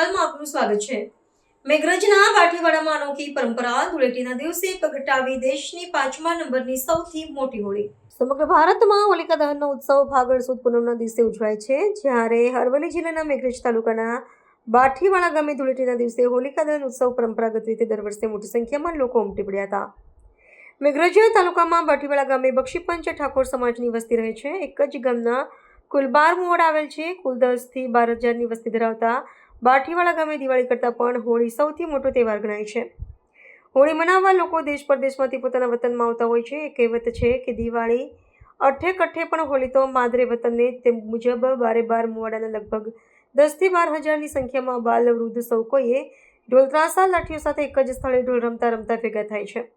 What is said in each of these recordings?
અહેવાલમાં આપનું સ્વાગત છે। મેઘરજના કાઠિયાવાડમાં અનોખી પરંપરા ધૂળેટીના દિવસે પ્રગટાવી દેશની 5મા નંબરની સૌથી મોટી હોળી। સમગ્ર ભારતમાં હોલિકા દહનનો ઉત્સવ ફાગણ સુદ પૂનમના દિવસે ઉજવાય છે, જ્યારે અરવલ્લી જિલ્લાના મેઘરજ તાલુકાના બાઠીવાડા ગામે ધૂળેટીના દિવસે હોલિકા દહન ઉત્સવ પરંપરાગત રીતે દર વર્ષે મોટી સંખ્યામાં લોકો ઉમટી પડ્યા હતા। મેઘરજ તાલુકામાં બાઠીવાડા ગામે બક્ષીપંચ ઠાકોર સમાજની વસ્તી રહે છે। એક જ ગામના કુલ 12 વોર્ડ આવેલ છે। કુલ 10 થી 12,000ની વસ્તી ધરાવતા બાઠીવાડા ગામે દિવાળી કરતાં પણ હોળી સૌથી મોટો તહેવાર ગણાય છે। હોળી મનાવવા લોકો દેશ પરદેશમાંથી પોતાના વતનમાં આવતા હોય છે। એક કહેવત છે કે દિવાળી અઠે કઠે પણ હોળી તો માદરે વતનને। તે મુજબ બારે બાર મુવાડાના લગભગ 10 થી 12,000ની સંખ્યામાં બાલ વૃદ્ધ સૌ કોઈએ ઢોલ ત્રાસા લાઠીઓ સાથે એક જ સ્થળે ઢોલ રમતા રમતા ભેગા થાય છે।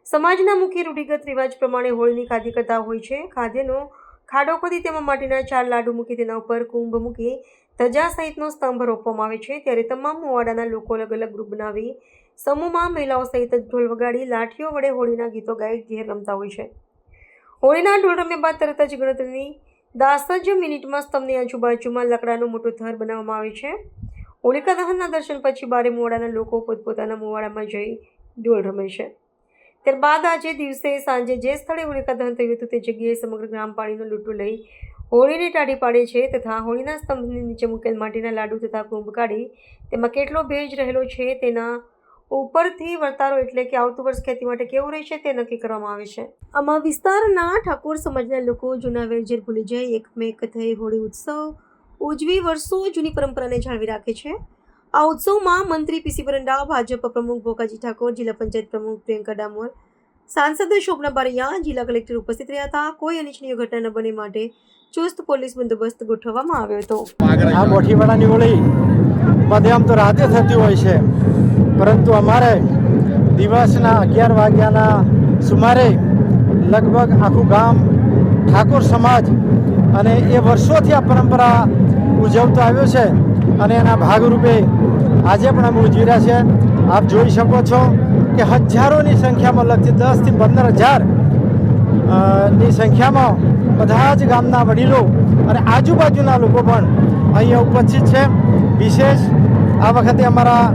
સમાજના મુખ્ય રૂઢિગત રિવાજ પ્રમાણે હોળીની ખાદી કરતા હોય છે। ખાદ્યનો ખાડો ખોદી તેમાં માટીના 4 લાડુ મૂકી તેના ઉપર કુંભ મૂકી ધજા સહિતનો સ્તંભ રોપવામાં આવે છે। ત્યારે તમામ મુવાડાના લોકો અલગ અલગ ગ્રુપ બનાવી સમૂહમાં મહિલાઓ સહિત ઢોલ વગાડી લાઠીઓ વડે હોળીના ગીતો ગાઈ ઘેર રમતા હોય છે। હોળીના ઢોલ રમ્યા બાદ તરત જ ગણતરીની 10 જ મિનિટમાં સ્તંભની આજુબાજુમાં લાકડાનો મોટો થર બનાવવામાં આવે છે। હોલિકા દહનના દર્શન પછી બારે મુવાડાના લોકો પોતપોતાના મુવાડામાં જઈ ઢોલ રમે છે। ત્યારબાદ આજે દિવસે સાંજે જે સ્થળે હોલિકા દહન થયું હતું તે જગ્યાએ સમગ્ર ગ્રામ પાણીનો લૂંટો લઈ હોળીને ટાઢી પાડે છે તથા હોળીના સ્તંભની નીચે મૂકેલ માટીના લાડુ તથા કુંભ કાઢી તેમાં કેટલો ભેજ રહેલો છે તેના ઉપરથી વર્તારો એટલે કે આવતું વર્ષ ખેતી માટે કેવું રહેશે તે નક્કી કરવામાં આવે છે। આમાં વિસ્તારના ઠાકોર સમાજના લોકો જૂના વેરઝેર ભૂલી જઈ એકમેક થઈ હોળી ઉત્સવ ઉજવી વર્ષો જૂની પરંપરાને જાળવી રાખે છે। આ ઉત્સવમાં મંત્રી પીસી પરંડા, ભાજપ પ્રમુખ ભોકાજી ઠાકોર, જિલ્લા પંચાયત પ્રમુખ પ્રિયંકા ડામોર, સાંસદ શોભના બારૈયા, જિલ્લા કલેક્ટર ઉપસ્થિત રહ્યા હતા। કોઈ અનિચ્છનીય ઘટના ન બને માટે ચુસ્ત પોલીસ બંદોબસ્ત ગોઠવવામાં આવ્યો હતો। આ બાઠીવાડાની હોળી બધે આમ તો રાતે થતી હોય છે, પરંતુ અમારે દિવસના 11 વાગ્યાના સુમારે લગભગ આખું ગામ ઠાકોર સમાજ અને એ વર્ષોથી આ પરંપરા ઉજવતો આવ્યો છે અને એના ભાગરૂપે આજે પણ અમે ઉજવી રહ્યા છે। આપ જોઈ શકો છો કે હજારોની સંખ્યામાં લગતી 10 થી 15,000 ની સંખ્યામાં બધા જ ગામના વડીલો અને આજુબાજુના લોકો પણ અહીંયા ઉપસ્થિત છે। વિશેષ આ વખતે અમારા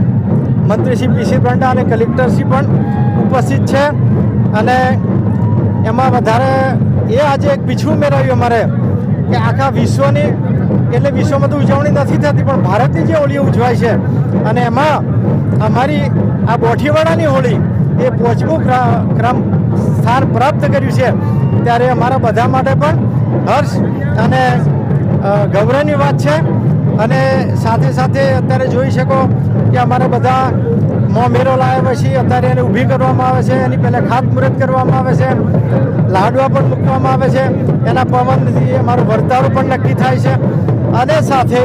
મંત્રી શ્રી પીસી પરંડા અને કલેક્ટરશ્રી પણ ઉપસ્થિત છે અને એમાં વધારે એ આજે એક પીછું મેળવ્યું અમારે કે આખા વિશ્વની એટલે વિશ્વમાં તો ઉજવણી નથી થતી પણ ભારતની જે હોળી ઉજવાય છે અને એમાં અમારી આ બાઠીવાડાની હોળી એ 5મું ક્રમ સ્થાન પ્રાપ્ત કર્યું છે। ત્યારે અમારા બધા માટે પણ હર્ષ અને ગૌરવની વાત છે અને સાથે સાથે અત્યારે જોઈ શકો કે અમારા બધા મોમેરો લાવ્યા પછી અત્યારે એને ઊભી કરવામાં આવે છે, એની પહેલાં ખાતમુહૂર્ત કરવામાં આવે છે, લાડવા પણ મૂકવામાં આવે છે, એના પવનથી અમારો વર્તારો પણ નક્કી થાય છે અને સાથે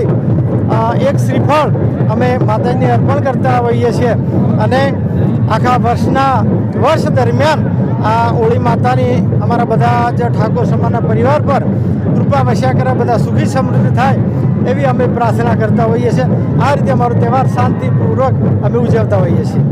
એક શ્રીફળ અમે માતાજીને અર્પણ કરતા હોઈએ છીએ અને આખા વર્ષ દરમિયાન આ હોળી માતાની અમારા બધા જ ઠાકોર સમાજના પરિવાર પર કૃપા વસ્યા કરે, બધા સુખી સમૃદ્ધ થાય એવી અમે પ્રાર્થના કરતા હોઈએ છીએ। આ રીતે અમારો તહેવાર શાંતિપૂર્વક અમે ઉજવતા હોઈએ છીએ।